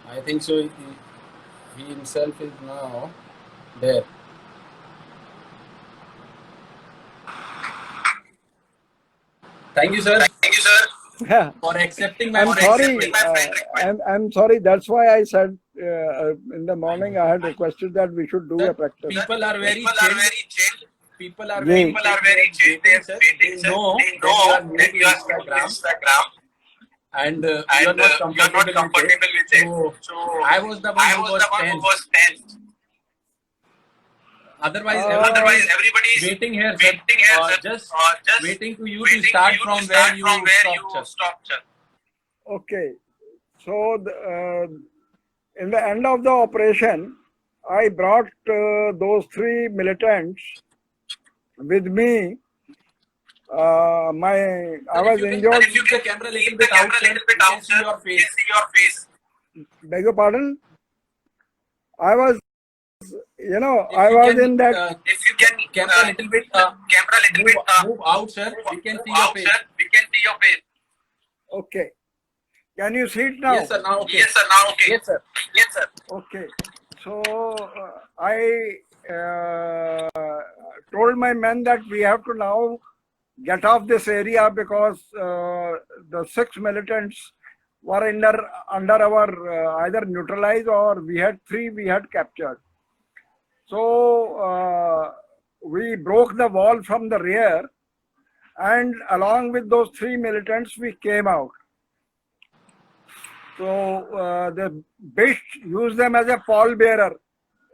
I think so. He himself is now there. Thank you, sir. Thank you, sir, for accepting my I'm sorry. I'm sorry. That's why I said in the morning I had requested that we should do a practice. People are very chill. People are Yes. very chill. They know that you are new to Instagram and you are not comfortable with it. So I was the one who was tense. Otherwise, everybody is waiting here, sir. Just waiting to you to start from where you stopped, sir. Okay. So in the end of the operation, I brought those three militants with me. I was injured. If you keep the camera a little bit out, sir, you can see your face. Beg your pardon? I was, I was in that. If you can camera a little bit, move out, sir. We can see your face. Okay. Can you see it now? Yes, sir. Now okay. Yes, sir. Okay. So I told my men that we have to now get off this area because the 6 militants were under our either neutralized or we had 3 we had captured. So we broke the wall from the rear and along with those 3 militants we came out. So the beast used them as a pallbearer,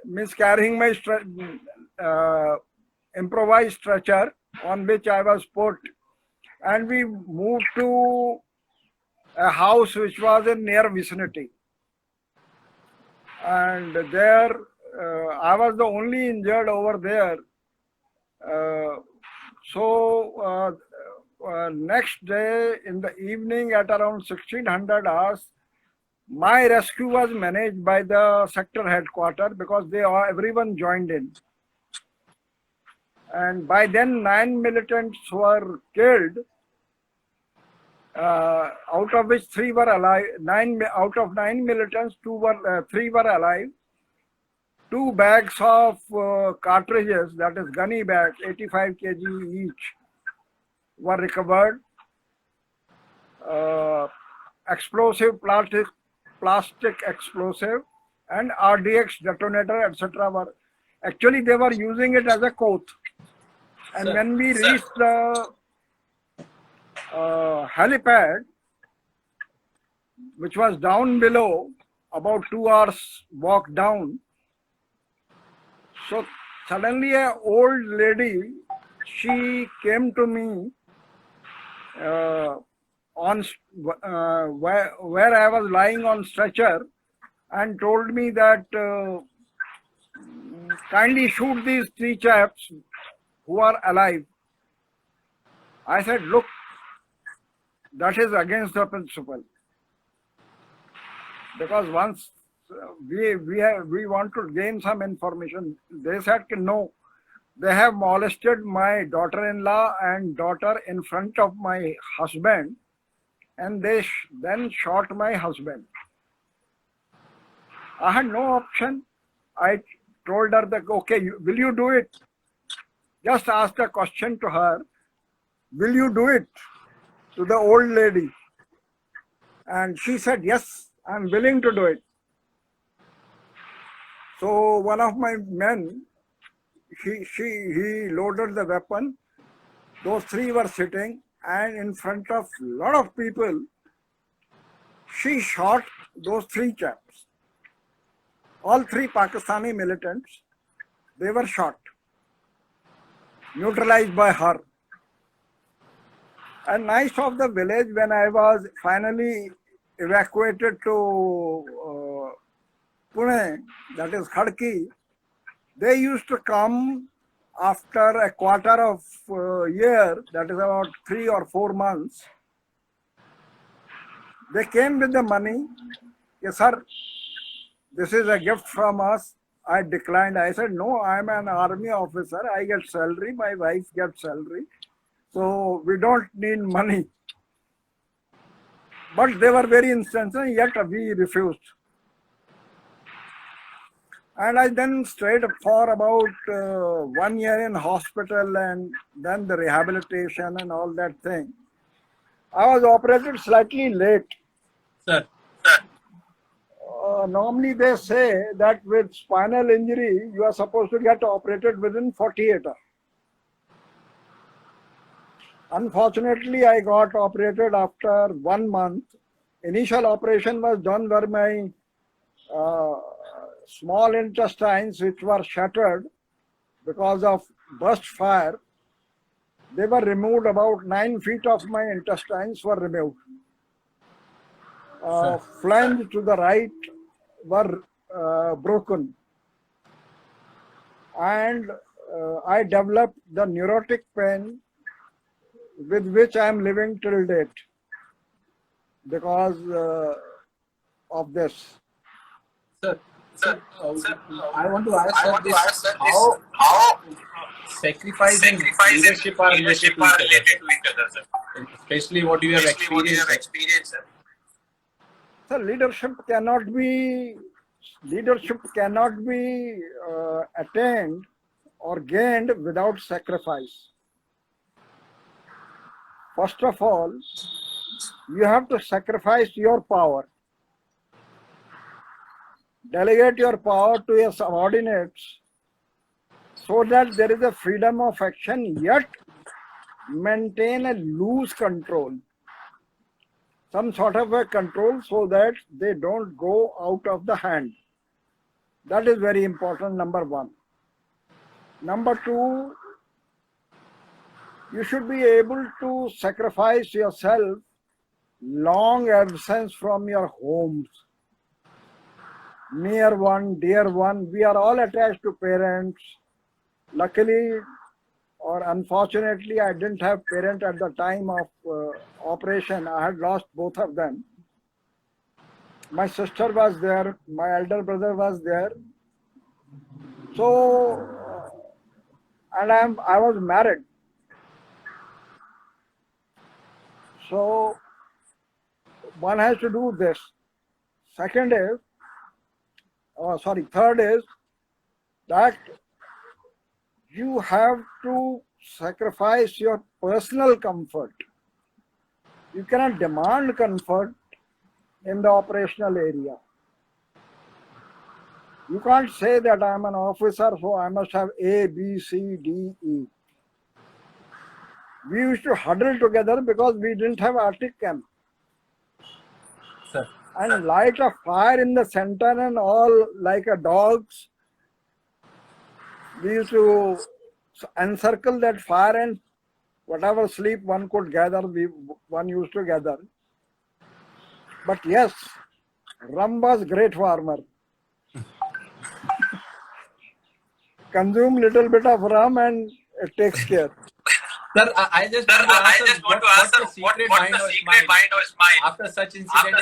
means carrying my improvised stretcher on which I was put, and we moved to a house which was in near vicinity. And there, I was the only injured over there. So next day in the evening at around 1600 hours, my rescue was managed by the sector headquarters because everyone joined in. And by then 9 militants were killed, out of which 3 were alive. Out of 9 militants, 3 were alive. 2 bags of cartridges, that is gunny bags, 85 kg each, were recovered. Explosive plastic explosive and RDX detonator, etc. were actually they were using it as a coat. And when we reached the helipad, which was down below, about 2 hours walk down, so suddenly an old lady, she came to me where I was lying on stretcher and told me that kindly shoot these 3 chaps who are alive. I said, look, that is against the principle. Because once we want to gain some information, they said no, they have molested my daughter-in-law and daughter in front of my husband, and they then shot my husband. I had no option. I told her that, okay, will you do it? Just asked a question to her, will you do it? To the old lady. And she said, yes, I'm willing to do it. So one of my men, he loaded the weapon. Those 3 were sitting, and in front of a lot of people, she shot those 3 chaps. All 3 Pakistani militants, they were shot, neutralized by her. And nice of the village, when I was finally evacuated to Pune, that is Khadki, they used to come after a quarter of year, that is about 3 or 4 months. They came with the money. Yes, sir, this is a gift from us. I declined. I said, no, I'm an army officer. I get salary. My wife gets salary. So we don't need money. But they were very insistent, yet we refused. And I then stayed for about 1 year in hospital and then the rehabilitation and all that thing. I was operated slightly late. Sir. Normally they say that with spinal injury, you are supposed to get operated within 48 hours. Unfortunately, I got operated after 1 month. Initial operation was done where my small intestines, which were shattered because of burst fire, they were removed. About 9 feet of my intestines were removed. Flange to the right were broken. And I developed the neurotic pain with which I am living till date because of this. Sir, I want to ask sir how sacrifice and leadership are related to each other, sir. Especially what you have experienced. So leadership cannot be attained or gained without sacrifice. First of all, you have to sacrifice your power. Delegate your power to your subordinates so that there is a freedom of action, yet maintain a loose control. Some sort of a control so that they don't go out of the hand. That is very important, number one. Number two, you should be able to sacrifice yourself long absence from your homes. Near one, dear one, we are all attached to parents. Luckily or unfortunately, I didn't have parents at the time of operation. I had lost both of them. My sister was there, my elder brother was there. So, and I was married. So, one has to do this. Third is that you have to sacrifice your personal comfort. You cannot demand comfort in the operational area. You can't say that I am an officer, so I must have A, B, C, D, E. We used to huddle together because we didn't have Arctic camp. Sir. And light a fire in the center and all like a dogs. We used to encircle that fire and whatever sleep one could gather, one used to gather. But yes, rum was great warmer. Consume little bit of rum and it takes care. Sir, I just want to ask what's the secret mind or smile after such incident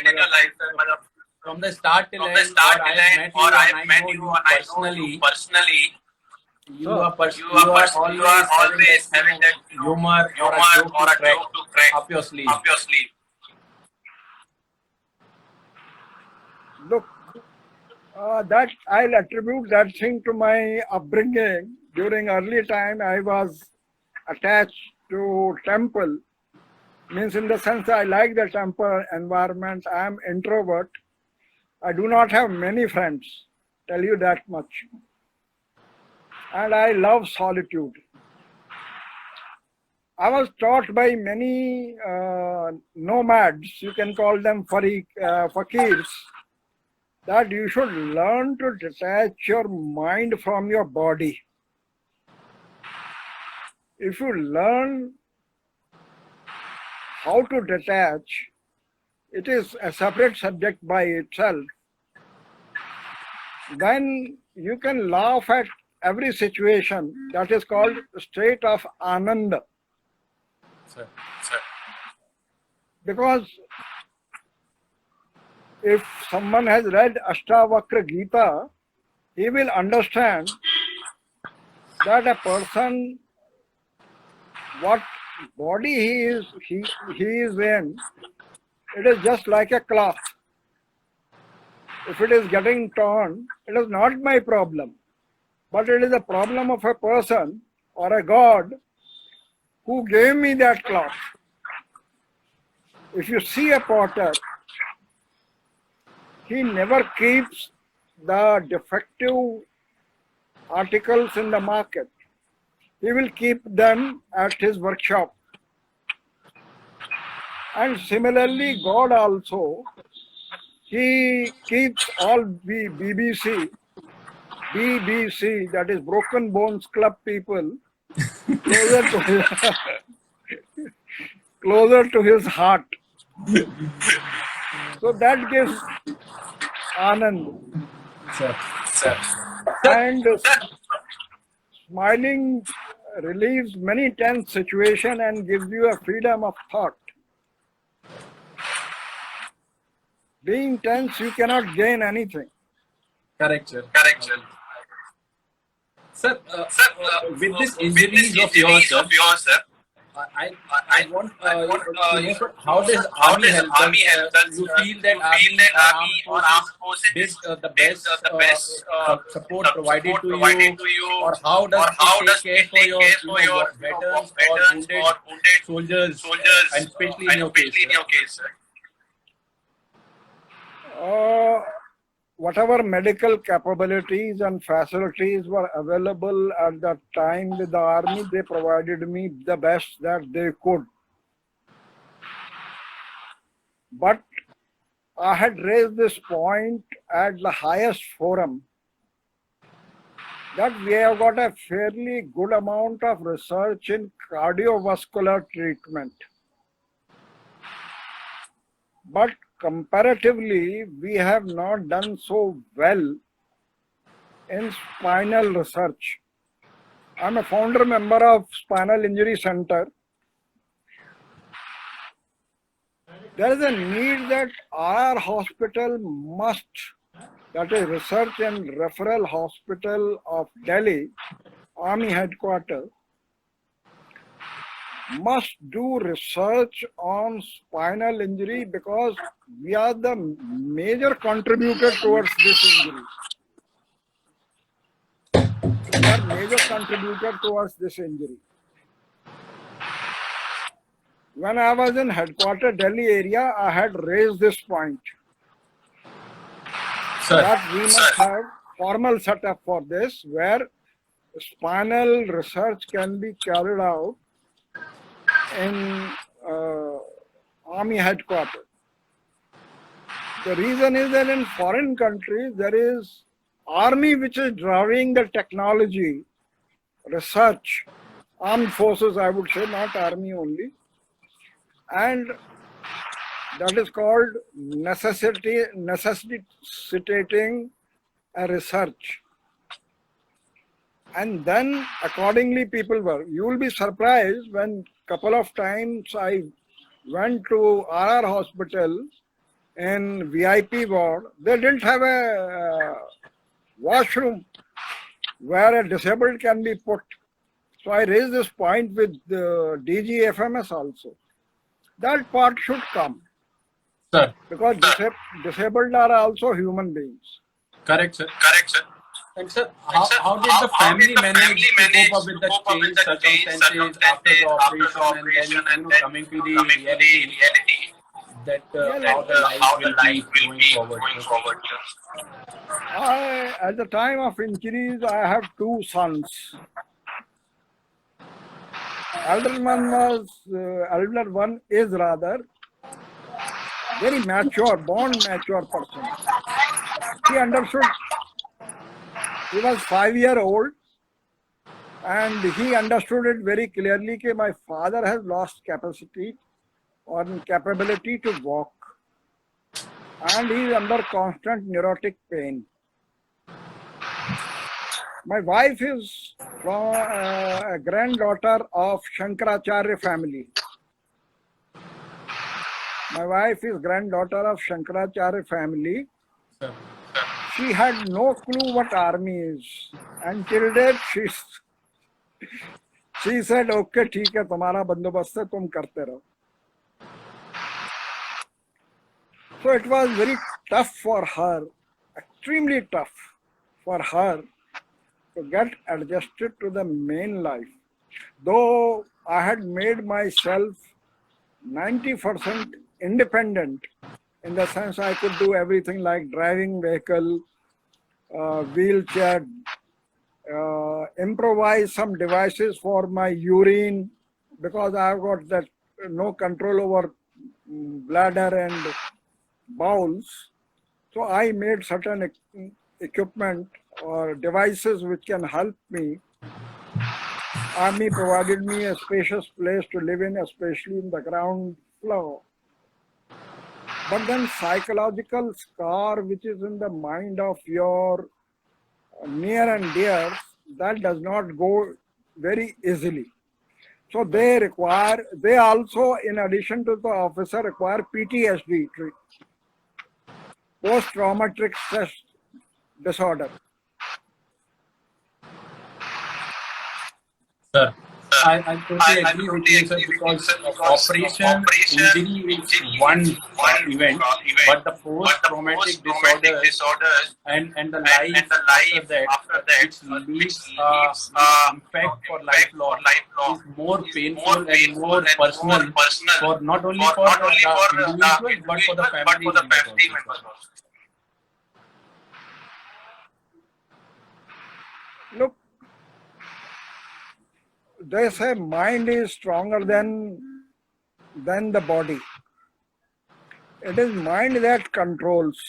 in your life, sir? From the start till end, or I have met you and I know you personally. You are always having that humor or a joke to crack up your sleeve. Look, that I'll attribute that thing to my upbringing. During early time, I was attached to temple. Means in the sense I like the temple environment. I am introvert. I do not have many friends. Tell you that much. And I love solitude. I was taught by many nomads, you can call them fakirs, that you should learn to detach your mind from your body. If you learn how to detach, it is a separate subject by itself. Then you can laugh at every situation. That is called state of Ananda. Sir. Because if someone has read Ashtavakra Gita, he will understand that a person, what body he is in, it is just like a cloth. if it is getting torn, it is not my problem, but it is a problem of a person or a God who gave me that cloth. If you see a potter, he never keeps the defective articles in the market. He will keep them at his workshop. And similarly, God also, he keeps all BBC, that is Broken Bones Club people, closer to his heart. So that gives Anand. Sir. And smiling relieves many tense situations and gives you a freedom of thought. Being tense, you cannot gain anything. Correct, sir. Sir, with this injuries of yours, sir, I want to know, sir, how does Army help us? You feel that Army or Armed Forces did the best support provided to you, or how does it take care for your veterans or wounded soldiers, and especially in your case, sir? Whatever medical capabilities and facilities were available at that time with the Army, they provided me the best that they could. But I had raised this point at the highest forum that we have got a fairly good amount of research in cardiovascular treatment. But comparatively, we have not done so well in spinal research. I'm a founder member of Spinal Injury Center. There is a need that our hospital must, that is Research and Referral Hospital of Delhi, Army Headquarters, must do research on spinal injury because we are the major contributor towards this injury. We are major contributor towards this injury. When I was in headquarters Delhi area, I had raised this point. Sir. That we must have formal setup for this where spinal research can be carried out in Army headquarters. The reason is that in foreign countries, there is Army which is driving the technology, research, armed forces, I would say, not Army only. And that is called necessitating a research. And then accordingly people work. You will be surprised when couple of times I went to RR hospital in VIP ward, they didn't have a washroom where a disabled can be put. So I raised this point with the DG FMS also. That part should come. Sir. Because disabled are also human beings. Correct, sir. And sir, how did the family manage to cope up with the changed circumstances after the operation and then coming to the reality that how the life will be going forward? At the time of injuries, I have two sons. Elder one is rather very mature, born mature person. He understood. He was 5-year-old and he understood it very clearly that my father has lost capacity or capability to walk and he is under constant neurotic pain. My wife is from a granddaughter of Shankaracharya family. My wife is granddaughter of Shankaracharya family. She had no clue what army is. Until that, she said, okay, ठीक है, तुम्हारा बंदोबस्त है, तुम करते रहो. So it was very tough for her extremely tough for her to get adjusted to the main life. Though I had made myself 90% independent, in the sense I could do everything like driving vehicle, wheelchair, improvise some devices for my urine, because I've got that no control over bladder and bowels. So I made certain equipment or devices which can help me. Army provided me a spacious place to live in, especially in the ground floor. But then psychological scar which is in the mind of your near and dear, that does not go very easily. So they also, in addition to the officer, require PTSD, post-traumatic stress disorder. Sir, I totally agree with you, sir, because operation injury is one event, but the post-traumatic disorders and the life after that, which leaves impact for lifelong, is more painful and more personal for not only for the individual but for the family members also. Look, they say mind is stronger than the body. It is mind that controls.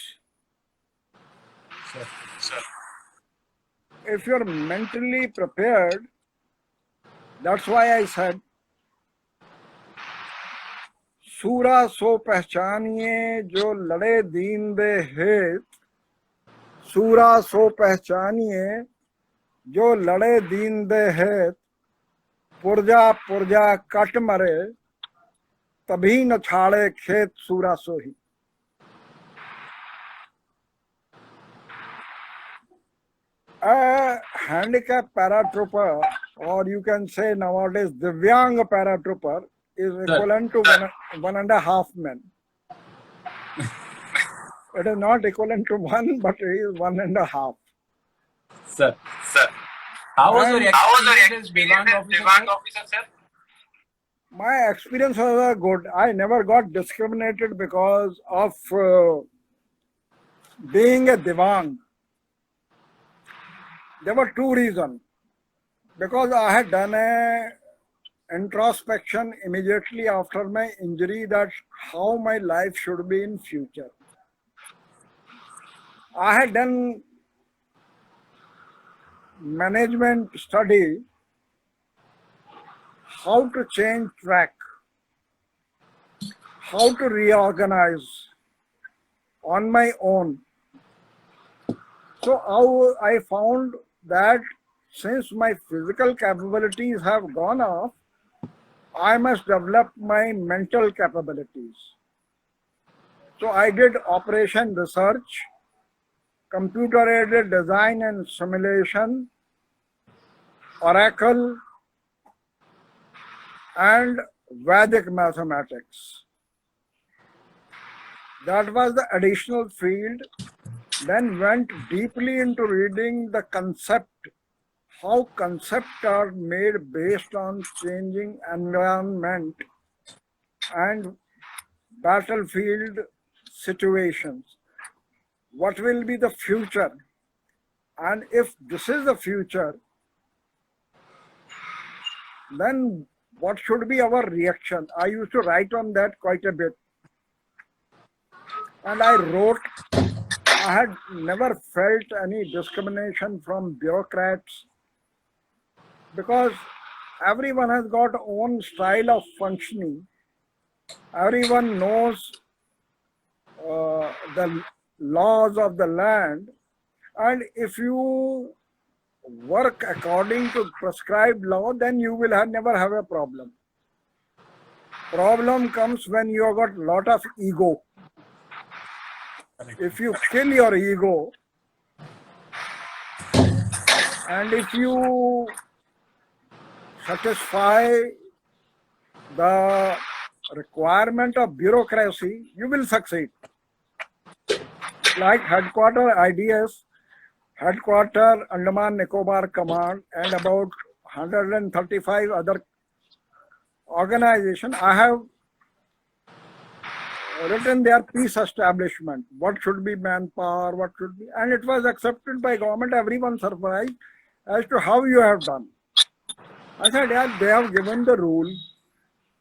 Sir. If you're mentally prepared, that's why I said, सूरा सो पहचानिए जो लड़े दीन दे हित, सूरा सो पहचानिए जो लड़े दीन दे हित, पुरजा पुरजा कट मरे, तभी न छाड़े खेत सूरा सो ही. A handicapped paratrooper, or you can say nowadays Divyang paratrooper, is equivalent to 1.5 men. It is not equivalent to 1, but it is 1.5. Sir. How was your experience as Divyang officer, sir? My experience was good. I never got discriminated because of being a Divyang. There were two reasons. Because I had done a introspection immediately after my injury, that how my life should be in future. I had done management study, how to change track, how to reorganize on my own. So I found that since my physical capabilities have gone off, I must develop my mental capabilities. So I did operation research, computer-aided design and simulation, Oracle, and Vedic mathematics. That was the additional field. Then went deeply into reading the concept, how concepts are made based on changing environment and battlefield situations. What will be the future? And if this is the future, then what should be our reaction? I used to write on that quite a bit. And I wrote, I had never felt any discrimination from bureaucrats, because everyone has got own style of functioning. Everyone knows the laws of the land, and if you work according to prescribed law, then you will never have a problem. Problem comes when you have got lot of ego. If you kill your ego, and if you satisfy the requirement of bureaucracy, you will succeed. like headquarter IDS, headquarter Andaman Nicobar Command, and about 135 other organizations, I have written their peace establishment. What should be manpower, what should be, and it was accepted by government. Everyone surprised as to how you have done. I said, yeah, they have given the rule,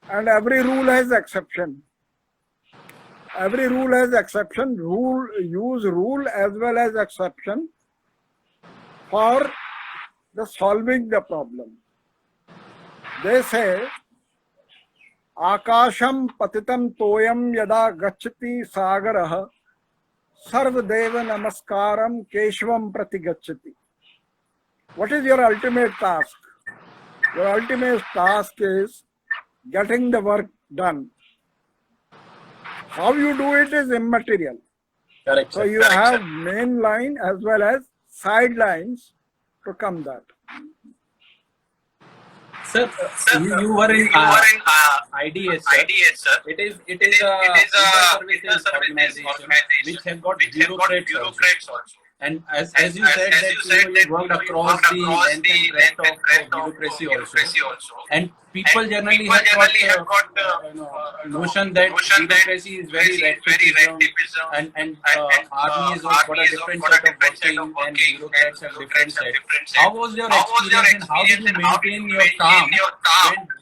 and every rule has exception. Every rule has exception. Use rule as well as exception for the solving the problem. They say, Akasham patitam toyam yada gacchati sagarah sarvadeva namaskaram keshvam prati gacchati. What is your ultimate task? Your ultimate task is getting the work done. How you do it is immaterial. Correct. So you have main line as well as side lines to come that. Sir, you were in IDS, sir. It is a inter-services organization which have got bureaucrats also. And as you said that you worked across the length and breadth of bureaucracy also. And people generally have got notion that bureaucracy is very redtapeism and army has got a different set of working and bureaucrats have different set. How was your experience and how did you maintain your calm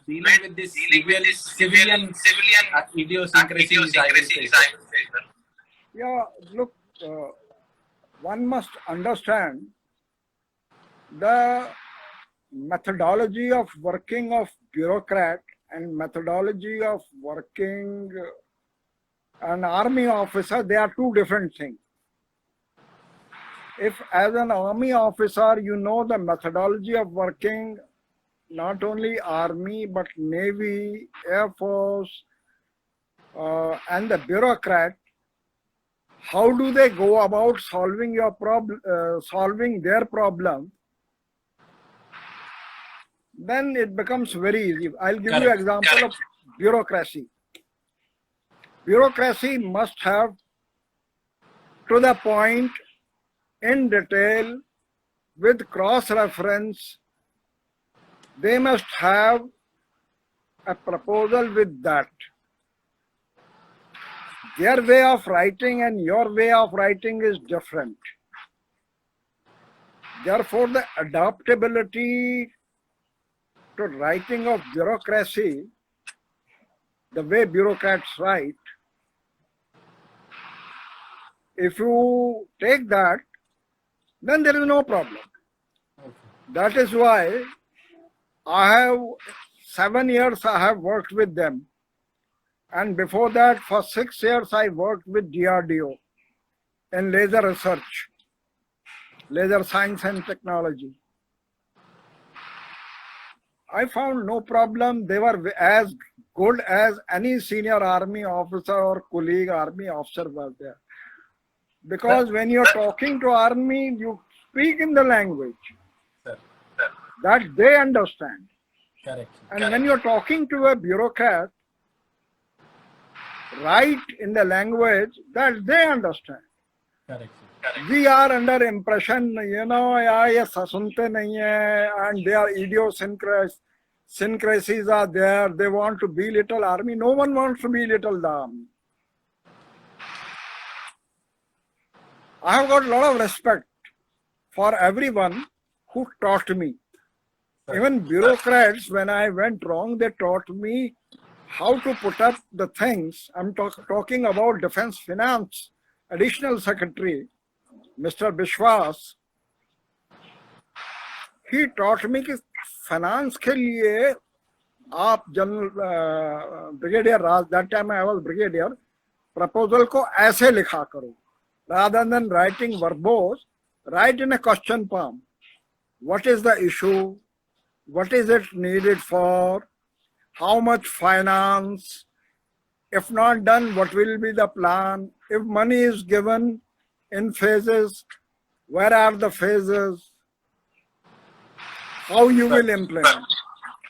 when dealing with this civilian idiosyncrasies, I will say? Yeah, look, one must understand the methodology of working of bureaucrat and methodology of working an army officer. They are two different things. If as an army officer you know the methodology of working not only army but navy, air force and the bureaucrat, how do they go about solving your problem, solving their problem? Then it becomes very easy. I'll give you an example of bureaucracy. Bureaucracy must have, to the point, in detail, with cross-reference. They must have a proposal with that. Their way of writing and your way of writing is different. Therefore, the adaptability to writing of bureaucracy, the way bureaucrats write, if you take that, then there is no problem. That is why I have 7 years I have worked with them. And before that, for 6 years, I worked with DRDO in laser research, laser science and technology. I found no problem. They were as good as any senior army officer or colleague army officer was there. Because when you're talking to army, you speak in the language that they understand. Correct. And when you're talking to a bureaucrat, write in the language that they understand. Correct. We are under impression, you know, and their idiosyncrasies are there. They want to belittle army. No one wants to belittle the army. I have got a lot of respect for everyone who taught me. Even bureaucrats, when I went wrong, they taught me how to put up the things. I'm talking about Defense Finance Additional Secretary, Mr. Bishwas. He taught me कि finance के लिए आप General Brigadier Raj, that time I was Brigadier, proposal को ऐसे लिखा करो. Rather than writing verbose, write in a question form. What is the issue? What is it needed for? How much finance? If not done, what will be the plan? If money is given in phases, where are the phases? How you will implement?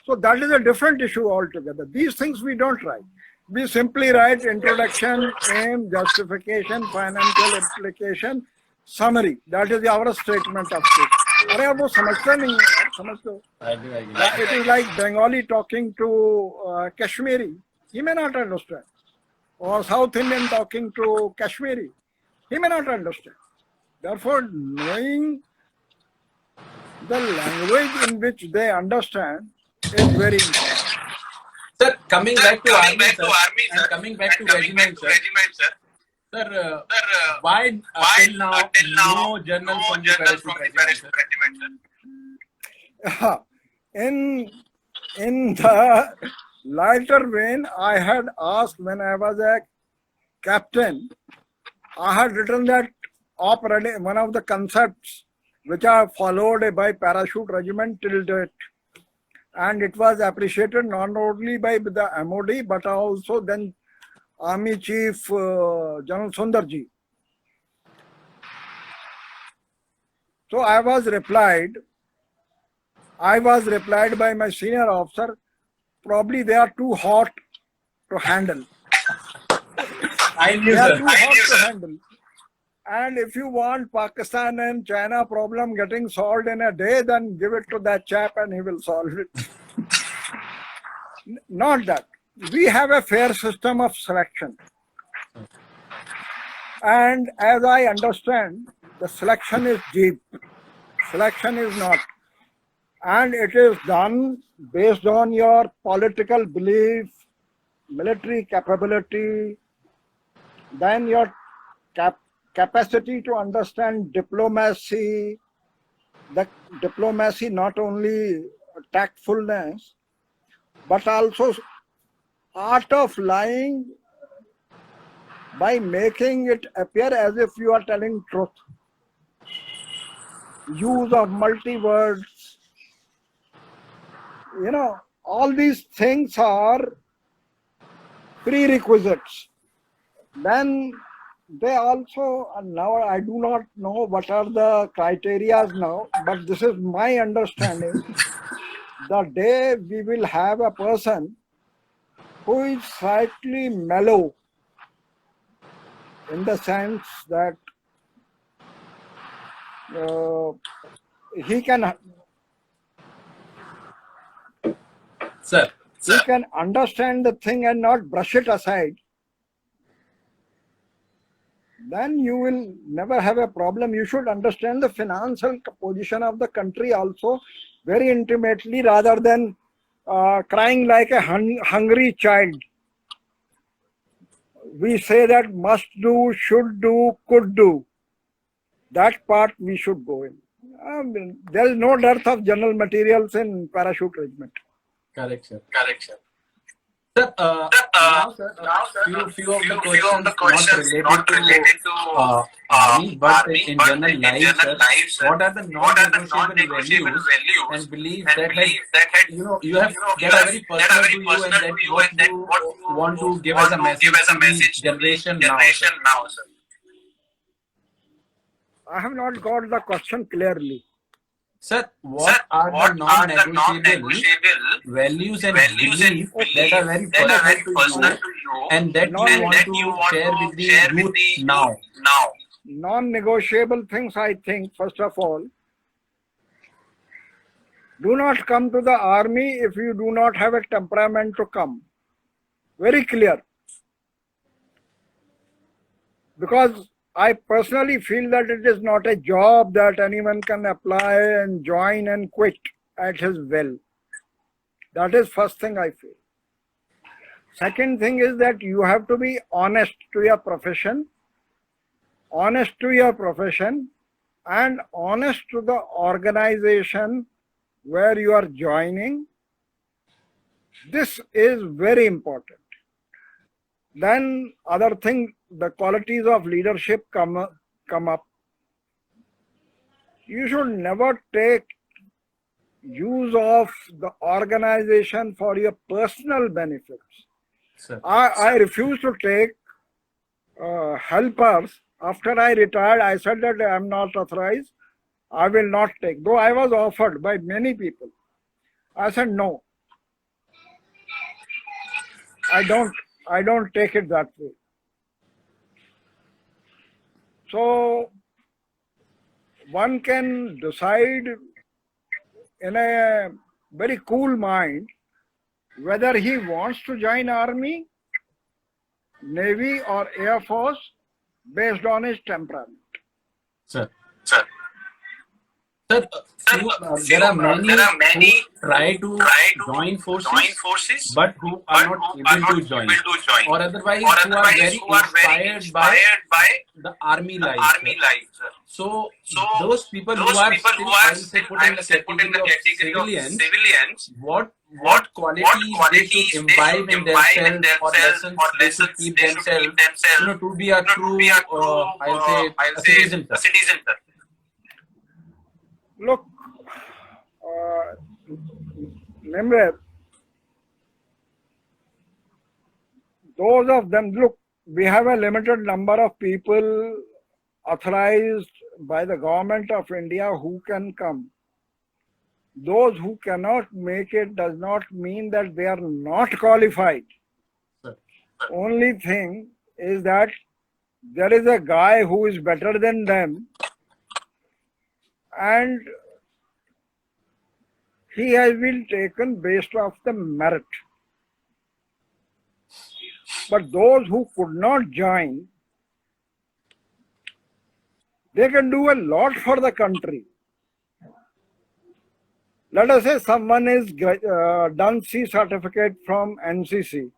So that is a different issue altogether. These things we don't write. We simply write introduction, aim, justification, financial implication, summary. That is our statement of it. अरे वो समझता नहीं है यार, समझ लो. It is like Bengali talking to Kashmiri. He may not understand. Or South Indian talking to Kashmiri. He may not understand. Therefore, knowing the language in which they understand is very important. Sir, coming back to army, sir, and coming back to regiment, sir. Sir, why till now no journal from the parachute regiment, sir? In the lighter vein, I had asked when I was a captain, I had written that one of the concepts which are followed by parachute regiment till date. And it was appreciated not only by the MOD but also then Army Chief General Sundarji. So I was replied by my senior officer, probably they are too hot to handle. I knew, they are sir. too hot to handle. And if you want Pakistan and China problem getting solved in a day, then give it to that chap and he will solve it. Not that. We have a fair system of selection. And as I understand, the selection is deep. Selection is not. And it is done based on your political belief, military capability, then your capacity to understand diplomacy, the diplomacy not only tactfulness, but also art of lying by making it appear as if you are telling truth. Use of multi-words, all these things are prerequisites. Then they also, now I do not know what are the criteria now, but this is my understanding. The day we will have a person who is slightly mellow, in the sense that he can understand the thing and not brush it aside, then you will never have a problem. You should understand the financial position of the country also very intimately, rather than crying like a hungry child. We say that must do, should do, could do. That part we should go in. There is no dearth of general materials in parachute regiment. Correct, sir. Sir, now, sir, few of the questions not related to army, but in general life, sir. What are the non-negotiable values and beliefs that you have that are very personal to you, and that what you want to give as a message to the generation now, sir? I have not got the question clearly. Sir, what are the non-negotiable values and beliefs that are very personal to you and that you want to share with the youth now? Non-negotiable things, I think, first of all, do not come to the army if you do not have a temperament to come. Very clear. Because I personally feel that it is not a job that anyone can apply and join and quit at his will. That is first thing I feel. Second thing is that you have to be honest to your profession, and honest to the organization where you are joining. This is very important. Then other thing, the qualities of leadership come up. You should never take use of the organization for your personal benefits. I refuse to take helpers. After I retired, I said that I am not authorized. I will not take. Though I was offered by many people. I said no. I don't. I don't take it that way. So one can decide in a very cool mind whether he wants to join army, navy or air force based on his temperament. Sir. Sir, there are many who try to join forces, but who are not able to join, or otherwise who are very inspired by the army life. Sir. So those people who are still, I will say, put in the category of civilians, what qualities they should imbibe in themselves, or lessons they should keep themselves, to be a true, I will say, a citizen. Sir. Look, Nimrith, those of them, look, we have a limited number of people authorized by the government of India who can come. Those who cannot make it does not mean that they are not qualified. Only thing is that there is a guy who is better than them, and he has been taken based off the merit. But those who could not join, they can do a lot for the country. Let us say someone is done C certificate from NCC.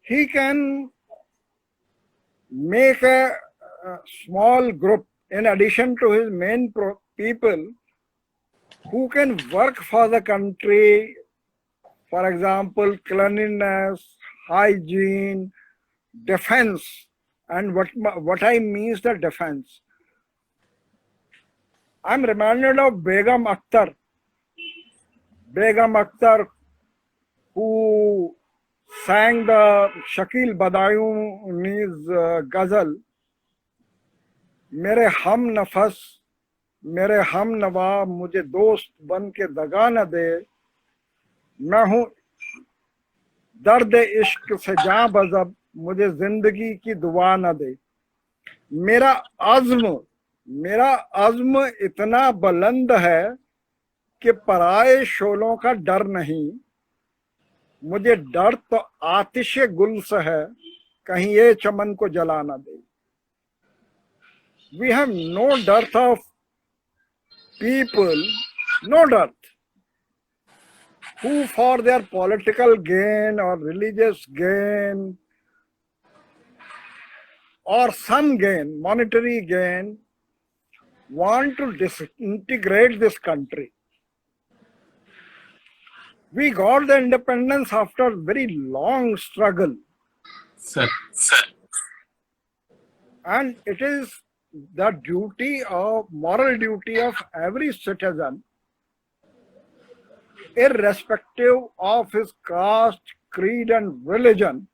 He can make a small group in addition to his main people who can work for the country, for example, cleanliness, hygiene, defense. And what I mean is the defense. I'm reminded of Begum Akhtar. Begum Akhtar, who sang the Shakil Badayuni's ghazal, मेरे हम नफस मेरे हम नवा मुझे दोस्त बन के दगा न दे, मैं हूँ दर्द इश्क से जां बजब मुझे जिंदगी की दुआ न दे। मेरा अज़्म इतना बुलंद है कि पराए शोलों का डर नहीं, मुझे डर तो आतिशे गुल से है, कहीं ये चमन को जला न दे। We have no dearth of people, no dearth, who for their political gain or religious gain or some gain, monetary gain, want to disintegrate this country. We got the independence after very long struggle. Sir. And it is the moral duty of every citizen, irrespective of his caste, creed and religion,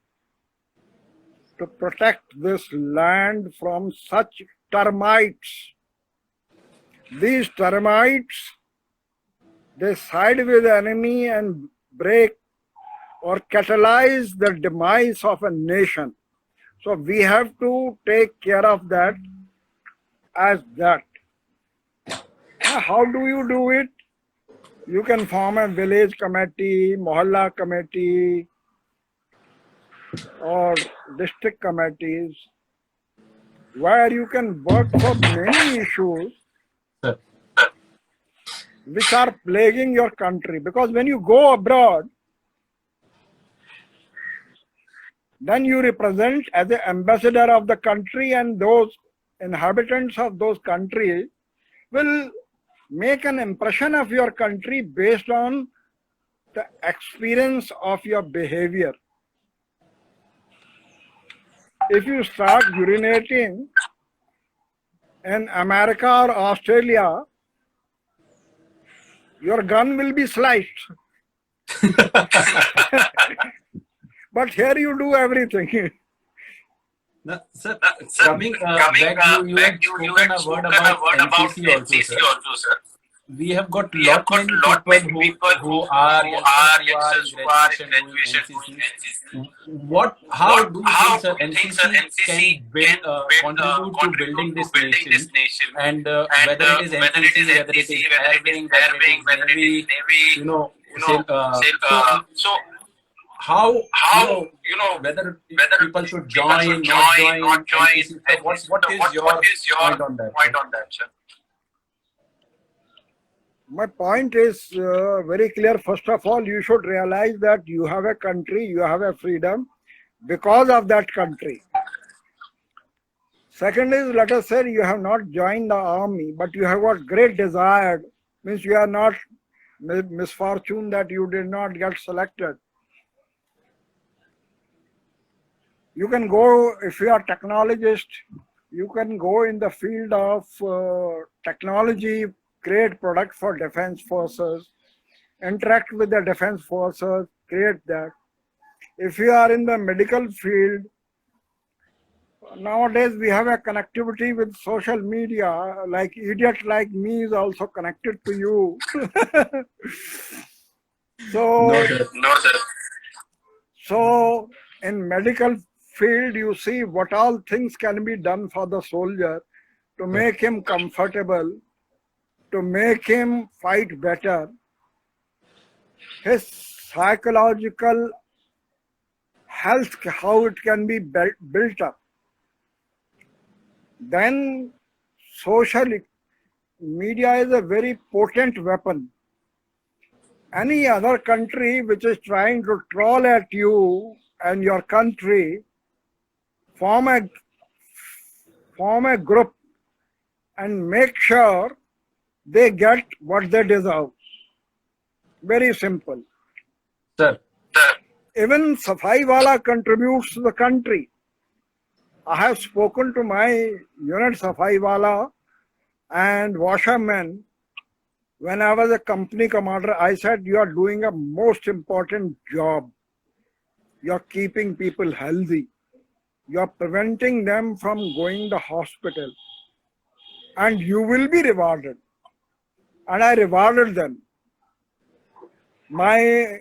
to protect this land from such termites. These termites, they side with the enemy and break or catalyze the demise of a nation. So we have to take care of that as that. Now, how do you do it? You can form a village committee, mohalla committee, or district committees where you can work for many issues which are plaguing your country. Because when you go abroad, then you represent as an ambassador of the country, and those inhabitants of those countries will make an impression of your country based on the experience of your behavior. If you start urinating in America or Australia, your gun will be sliced. But here you do everything. No, sir, coming back, you had spoken a word about NCC also, sir. we have got lot many people who are youngsters who are in graduation doing NCC. How do you think, sir, NCC can build contribute to building this nation? And whether it is NCC, whether it is air wing, whether it is navy, you know, so how, whether people should join, not join NCC. So what is your point on that, sir? My point is very clear. First of all, you should realize that you have a country, you have a freedom because of that country. Second is, let us say you have not joined the army, but you have got great desire, means you are not misfortune that you did not get selected. You can go, if you are technologist, you can go in the field of technology, create product for defense forces, interact with the defense forces, create that. If you are in the medical field, nowadays we have a connectivity with social media, like idiot like me is also connected to you. No, sir. So in medical field, you see what all things can be done for the soldier to make him comfortable, to make him fight better, his psychological health, how it can be built up. Then social media is a very potent weapon. Any other country which is trying to troll at you and your country, form a group and make sure they get what they deserve. Very simple. Sir. Even Safai Wala contributes to the country. I have spoken to my unit Safai Wala and washermen. When I was a company commander, I said, you are doing a most important job. You are keeping people healthy. You are preventing them from going to the hospital. And you will be rewarded. And I rewarded them. My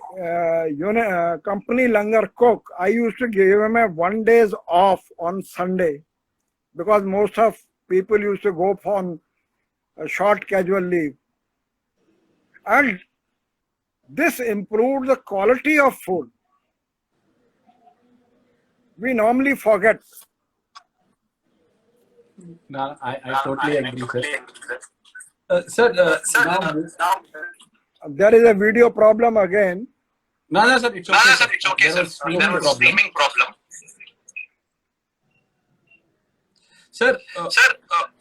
company langar cook, I used to give him a 1 day off on Sunday because most of people used to go on a short casual leave. And this improved the quality of food. We normally forget. No, I totally agree, sir. Now there is a video problem again. No, sir, it's okay. There was streaming problem. Sir,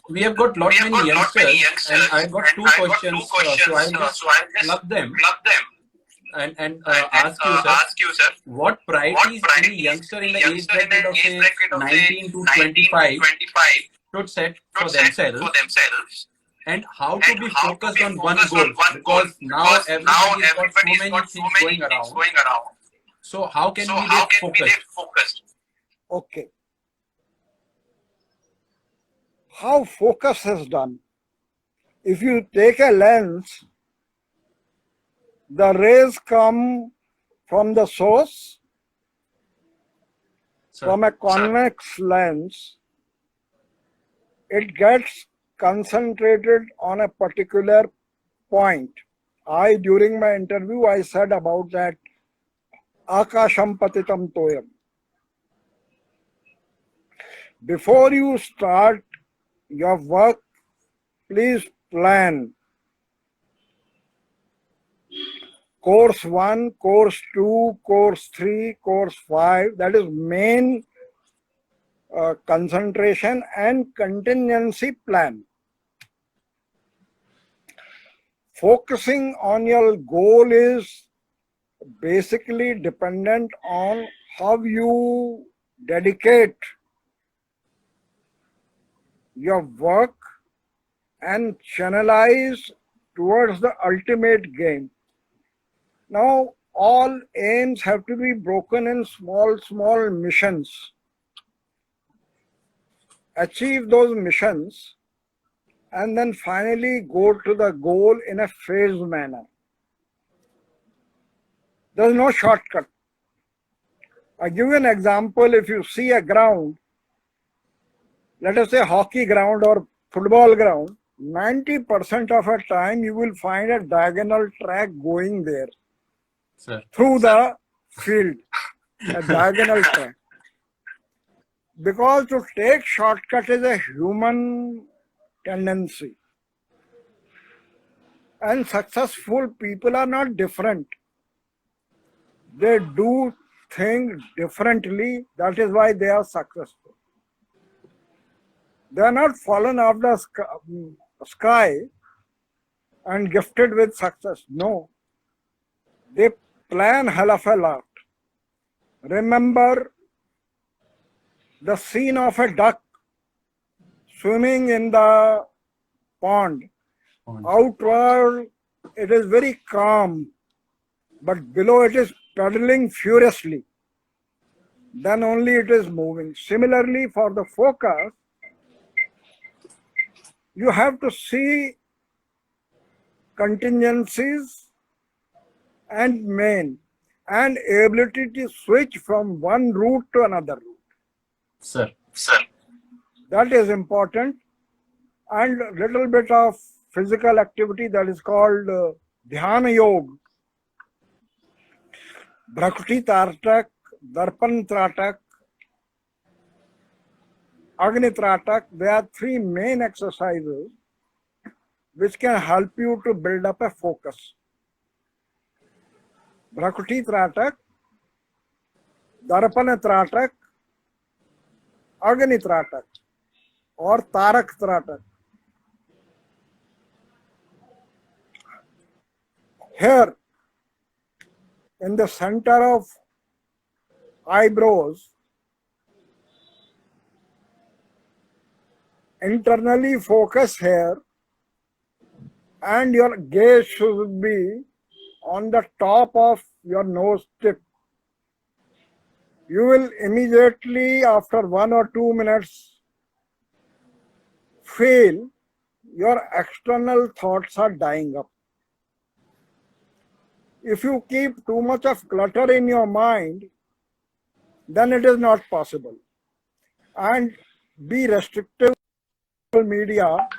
we have got lot many youngsters, and I got two questions, so I'll just club them and ask you, sir, what priorities any youngster in the age bracket of say 19 to 25 should set for themselves, and how to be focused on one goal, because now everybody's got so many things going around. So how can we be focused? Okay. How focus is done? If you take a lens, the rays come from the source, from a convex lens, it gets concentrated on a particular point. During my interview, I said about that Akasham Patitam Toyam. Before you start your work, please plan. Course 1, Course 2, Course 3, Course 5, that is main concentration and contingency plan. Focusing on your goal is basically dependent on how you dedicate your work and channelize towards the ultimate game. Now, all aims have to be broken in small missions. Achieve those missions and then finally go to the goal in a phased manner. There is no shortcut. I give you an example. If you see a ground, let us say hockey ground or football ground, 90% of the time you will find a diagonal track going there. Sir. Through the field, a diagonal track. Because to take shortcut is a human tendency. And successful people are not different. They do things differently. That is why they are successful. They are not fallen off the sky and gifted with success. No. They plan hell of a lot. Remember the scene of a duck swimming in the pond. Outward, it is very calm, but below it is paddling furiously. Then only it is moving. Similarly, for the focus, you have to see contingencies and main and ability to switch from one route to another route. Sir. That is important. And a little bit of physical activity that is called Dhyana Yoga. Bhrakti Tartak, Darpan Tratak, Agni Tratak, they are three main exercises which can help you to build up a focus. Bhrakti Tratak, Darpan Tratak, Agni Tratak or Tarak Tratak. Here, in the center of eyebrows, internally focus here, and your gaze should be on the top of your nose tip. You will immediately, after 1 or 2 minutes, feel your external thoughts are dying up. If you keep too much of clutter in your mind, then it is not possible. And be restrictive to media.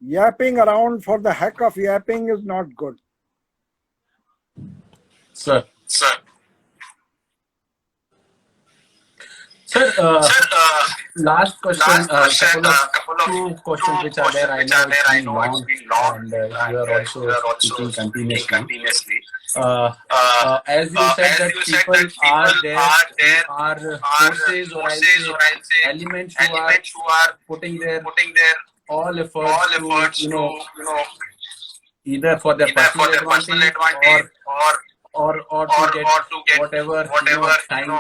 Yapping around for the heck of yapping is not good. Sir. Sir, last question, couple of two questions which are there. I know it's been long, and you are also speaking continuously. As you said that people are there, are forces or I'll say elements who are putting their all efforts to, either for their personal advantage or to get whatever time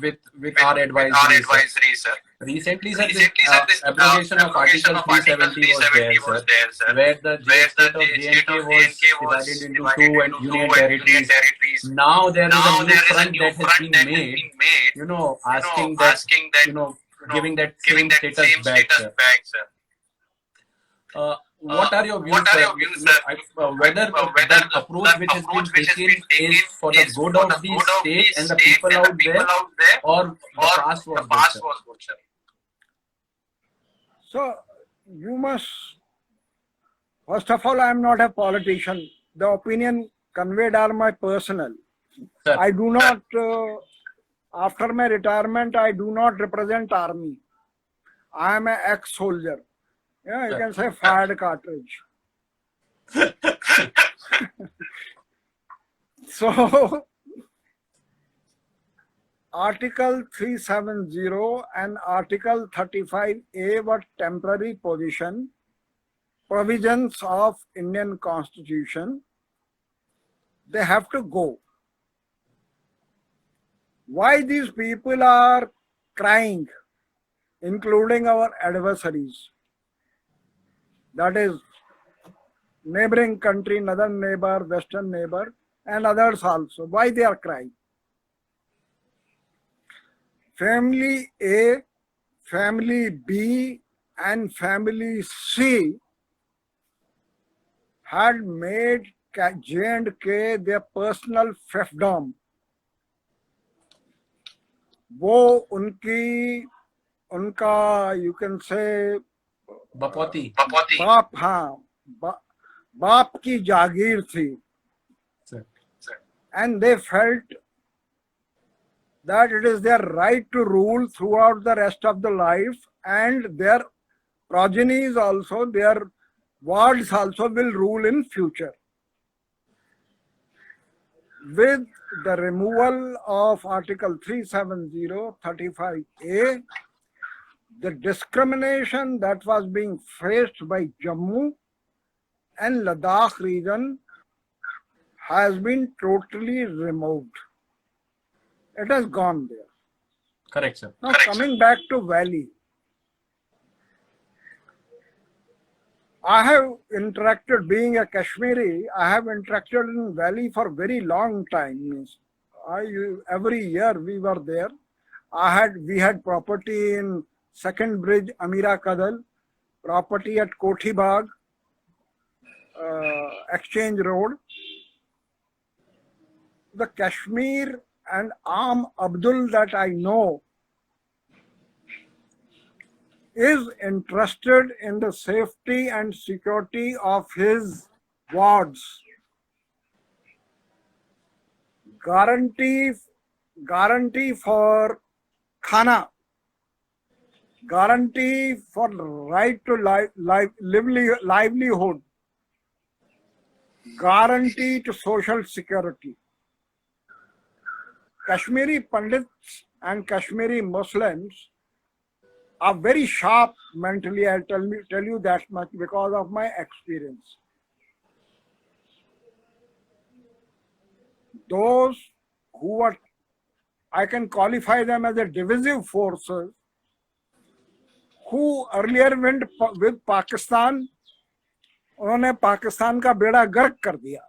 with our advisory, sir. Recently, sir, this abrogation of Article 370 was there, sir, where the state of J&K was divided into two and union territories. Now there is a new front that has been made, asking that, giving that same status back, sir. What are your views, sir? Whether the approach which has been taken is for the good of the state and the people out there, or the past was good, sir? So, you must, first of all, I am not a politician. The opinion conveyed are my personal. Sir. I do not, after my retirement, I do not represent army. I am an ex-soldier. Yeah, you can say fired cartridge. So, Article 370 and Article 35A were temporary provisions of Indian Constitution. They have to go. Why these people are crying, including our adversaries? That is neighboring country, northern neighbor, western neighbor, and others also. Why they are crying? Family A, family B, and family C had made J&K their personal fiefdom. वो उनका you can say बपौती बाप, हाँ, बाप की जागीर थी. And they felt that it is their right to rule throughout the rest of the life, and their progenies also, their wards also will rule in future. With the removal of Article 370, 35A, the discrimination that was being faced by Jammu and Ladakh region has been totally removed. It has gone there. Correct, sir. Now coming back to Valley, I have interacted, being a Kashmiri, I have interacted in Valley for very long time. Means every year we were there. We had property in Second Bridge, Amira Kadal, property at Kothi Bagh, Exchange Road. The Kashmir and Am Abdul that I know is interested in the safety and security of his wards. Guarantee for khana, guarantee for right to livelihood, guarantee to social security. Kashmiri Pandits and Kashmiri Muslims are very sharp mentally. I'll tell you that much because of my experience. Those who are, I can qualify them as a divisive forces, who earlier went with Pakistan, उन्होंने पाकिस्तान का बेड़ा गर्क कर दिया,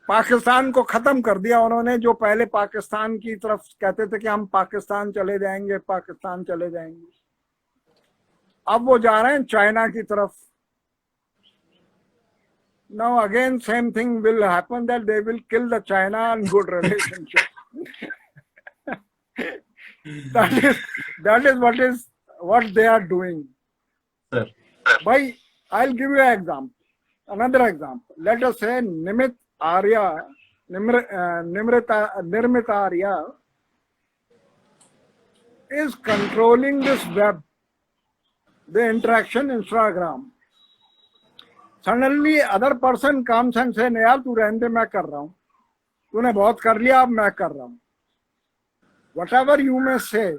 पाकिस्तान को खत्म कर दिया उन्होंने. जो पहले पाकिस्तान की तरफ कहते थे कि हम पाकिस्तान चले जाएंगे, पाकिस्तान चले जाएंगे, अब वो जा रहे हैं चाइना की तरफ. Now again same thing will happen, that they will kill the China and good relationship. that is what they are doing. Sir. I'll give you an example. Another example. Let us say Nirmith Arya is controlling this web, the interaction Instagram. Suddenly other person comes and says, यार तू रहने दे, मैं कर रहा हूँ, तूने बहुत कर लिया, अब मैं कर रहा हूँ. Whatever you may say,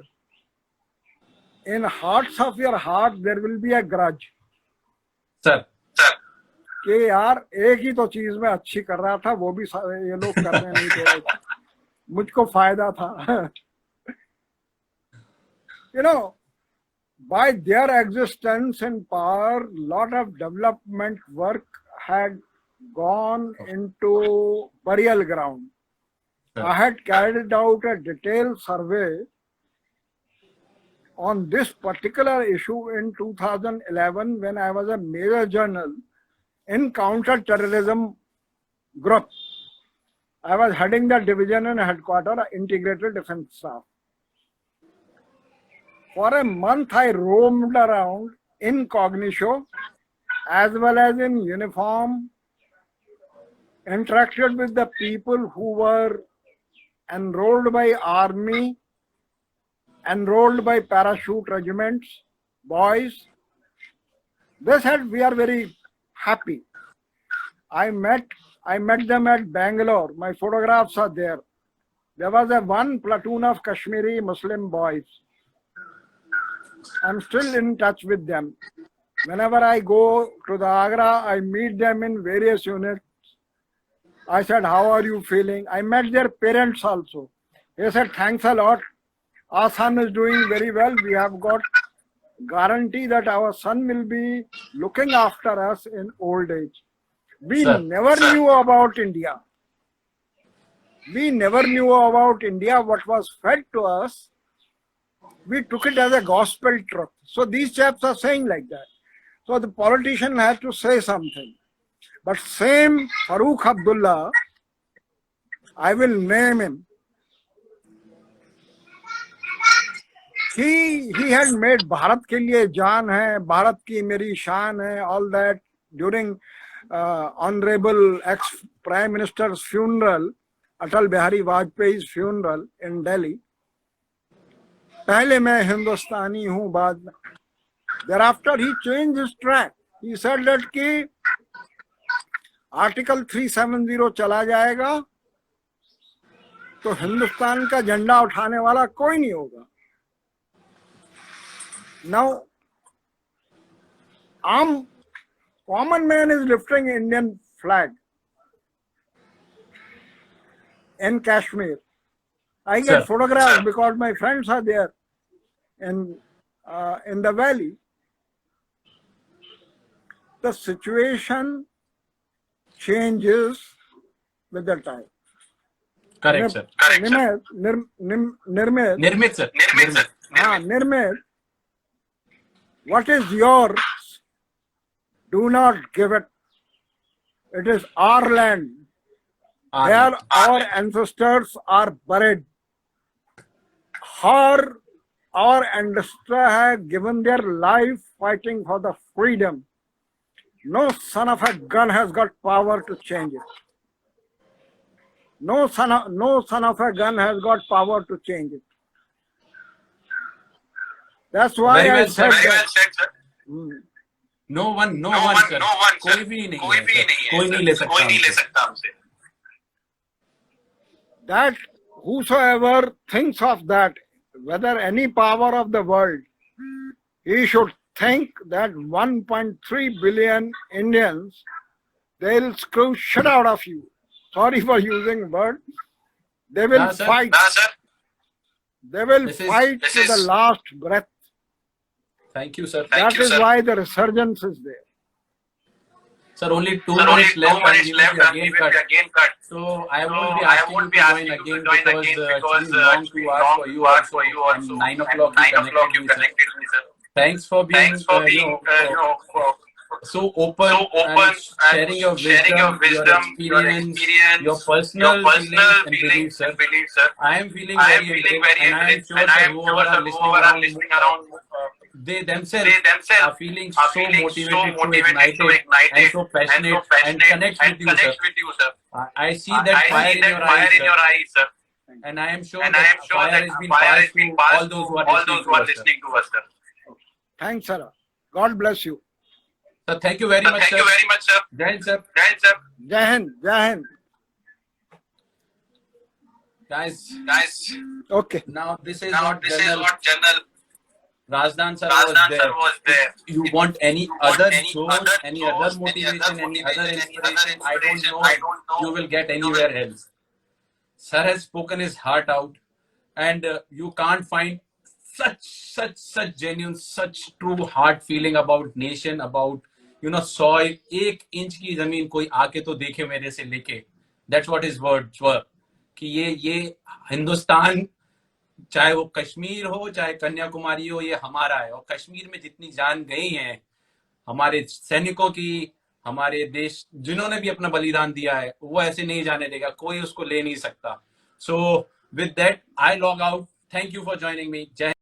in hearts of your heart there will be a grudge. Sir. कि यार एक ही तो चीज में अच्छी कर रहा था, वो भी ये लोग करने नहीं दे रहे, मुझको फायदा था. You know, by their existence in power, lot of development work had gone into burial ground. I had carried out a detailed survey on this particular issue in 2011 when I was a Major General in counter-terrorism group. I was heading the division and headquarters, integrated defense staff. For a month, I roamed around incognito as well as in uniform, interacted with the people who were enrolled by army, enrolled by parachute regiments, boys. They said we are very happy. I met them at Bangalore. My photographs are there. There was one platoon of Kashmiri Muslim boys. I'm still in touch with them. Whenever I go to the Agra, I meet them in various units. I said, how are you feeling? I met their parents also. They said, thanks a lot. Our son is doing very well. We have got guarantee that our son will be looking after us in old age. We never knew about India. We never knew about India. What was fed to us We took it as a gospel truth. So these chaps are saying like that. So the politician has to say something. But same Farooq Abdullah, I will name him. He had made Bharat ke liye jaan hai, Bharat ki meri shaan hai, all that during Honorable ex-Prime Minister's funeral, Atal Bihari Vajpayee's funeral in Delhi. पहले मैं हिंदुस्तानी हूँ बाद में. Thereafter he changed his track. He said that कि article 370 चला जाएगा तो हिंदुस्तान का झंडा उठाने वाला कोई नहीं होगा. Now, common man is lifting Indian flag in Kashmir. I get photographs because my friends are there in the valley. The situation changes with the time. Correct, sir. Nirmith, sir. Nirmith, what is yours? Do not give it. It is our land. Where our ancestors are buried. Our ancestors have given their life fighting for the freedom. No son of a gun has got power to change it. No son of a gun has got power to change it. That's why I said that. No one, sir. कोई भी नहीं है, कोई नहीं ले सकता हमसे. That whosoever thinks of that, whether any power of the world, he should think that 1.3 billion Indians, they'll screw shit out of you. Sorry for using word. They will fight. They will fight to the last breath. Thank you, sir. That is why the resurgence is there. Sir, only 2 minutes left and we will be again cut. So I won't be asking you to join again because it's been long to ask for you also. And 9 o'clock you connected me, sir. Thanks for being so open and sharing your wisdom, your experience, your personal feelings and beliefs, sir. I am feeling very enriched and I am sure that whoever are listening around, they themselves are feeling so motivated to ignite and so passionate and connect with you, sir. I see that fire in your eyes, sir. And I am sure that fire has been passed to all those who are listening to us, sir. Thanks, sir. God bless you. So thank you very much, sir. Jai Hind, sir. Jai Hind. Guys. Okay. Now this is what General Razdan sir was there. You want any other source, any other motivation, any other inspiration? I don't know. You will get anywhere else. Sir has spoken his heart out, and you can't find such genuine, such true heart feeling about nation, about soil. 1 inch की जमीन कोई आके तो देखे मेरे से लेके. That's what his words were. कि ये हिंदुस्तान, चाहे वो कश्मीर हो चाहे कन्याकुमारी हो, ये हमारा है. और कश्मीर में जितनी जान गई है हमारे सैनिकों की, हमारे देश जिन्होंने भी अपना बलिदान दिया है, वो ऐसे नहीं जाने देगा. कोई उसको ले नहीं सकता. So with that, I log out. Thank you for joining me. Jai